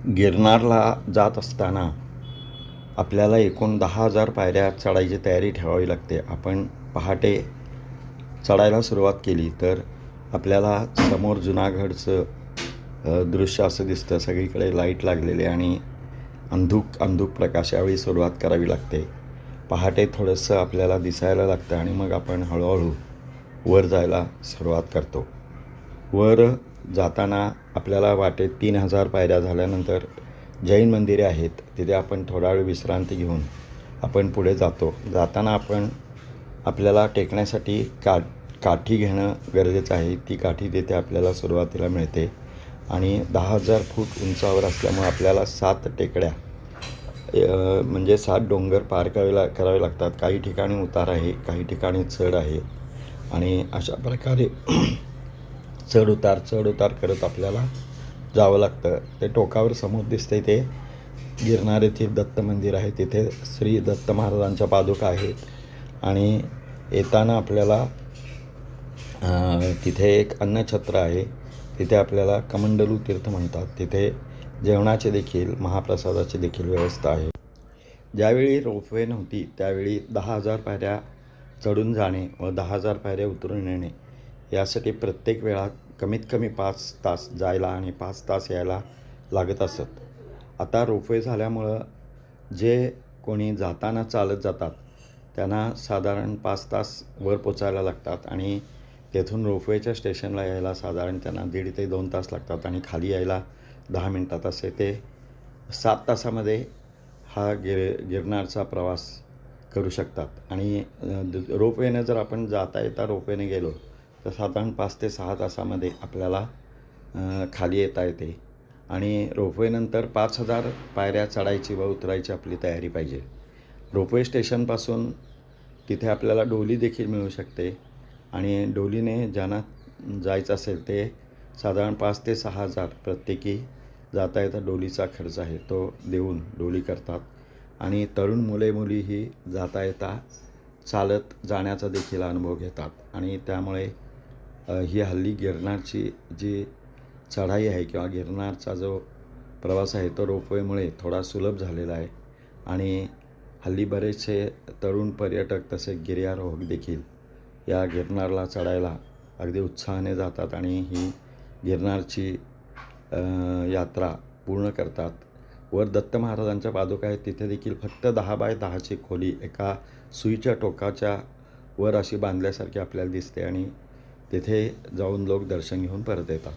गिरनारला जात असताना आपल्याला एकूण 10,000 पायऱ्या चढायची तयारी ठेवावी लागते. आपण पहाटे चढायला सुरुवात केली तर आपल्याला समोर जुनागडचं दृश्य असं दिसतं. सगळीकडे लाईट लागलेले आणि अंधुक अंधुक प्रकाश. यावेळी सुरुवात करावी लागते. पहाटे थोडंसं आपल्याला दिसायला लागतं आणि मग आपण हळूहळू वर जायला सुरुवात करतो. वर जाताना आपल्याला वाटेत 3,000 पायऱ्या झाल्यानंतर जैन मंदिरे आहेत. तिथे आपण थोडा वेळ विश्रांती घेऊन आपण पुढे जातो. जाताना आपल्याला टेकण्यासाठी काठी घेणं गरजेचं आहे. ती काठी तिथे आपल्याला सुरुवातीला मिळते आणि 10,000 फूट उंचावर असल्यामुळे आपल्याला 7 टेकड्या म्हणजे 7 डोंगर पार करावे लागतात. काही ठिकाणी उतार आहे, काही ठिकाणी चढ आहे आणि अशा प्रकारे चढ उतार करत आपल्याला जावं लागतं. ते टोकावर समोर दिसते ते गिरनार येथील दत्त मंदिर आहे. तिथे श्री दत्त महाराजांच्या पादुका आहेत आणि येताना आपल्याला तिथे एक अन्नछत्र आहे. तिथे आपल्याला कमंडलू तीर्थ म्हणतात. तिथे जेवणाचे देखील महाप्रसादाची देखील व्यवस्था आहे. ज्यावेळी रोपवे नव्हती त्यावेळी 10,000 पायऱ्या चढून जाणे व 10,000 पायऱ्या उतरून येणे यासाठी प्रत्येक वेळा कमीत कमी 5 तास जायला आणि 5 तास यायला लागत असत. आता रोपवे झाल्यामुळं जे कोणी जाताना चालत जातात त्यांना साधारण 5 तास वर पोचायला लागतात आणि तेथून रोपवेच्या स्टेशनला यायला साधारण त्यांना 1.5 ते 2 तास लागतात आणि खाली यायला 10 मिनटात. असे ते 7 तासामध्ये हा गिरनारचा प्रवास करू शकतात. आणि रोपवेनं जर आपण जाता येता रोपवेने गेलो तर साधारण 5 ते 6 तासामध्ये आपल्याला खाली येता येते. आणि रोपवेनंतर 5,000 पायऱ्या चढायची व उतरायची आपली तयारी पाहिजे. रोपवे स्टेशनपासून तिथे आपल्याला डोली देखील मिळू शकते आणि डोलीने ज्यांना जायचं असेल ते साधारण 5 ते 6,000 प्रत्येकी जाता येता डोलीचा खर्च आहे तो देऊन डोली करतात. आणि तरुण मुलीही जाता येता चालत जाण्याचा देखील अनुभव घेतात आणि त्यामुळे ही हल्ली गिरनारची जी चढाई आहे किंवा गिरनारचा जो प्रवास आहे तो रोपवेमुळे थोडा सुलभ झालेला आहे. आणि हल्ली बरेचसे तरुण पर्यटक तसे गिर्यारोहक देखील या गिरनारला चढायला अगदी उत्साहाने जातात आणि ही गिरनारची यात्रा पूर्ण करतात. वर दत्त महाराजांच्या पादुका आहेत. तिथे देखील फक्त 10 बाय 10ची खोली एका सुईच्या टोकाच्या वर अशी बांधल्यासारखी आपल्याला दिसते आणि तिथे जाऊन लोक दर्शन घेऊन परत येतात.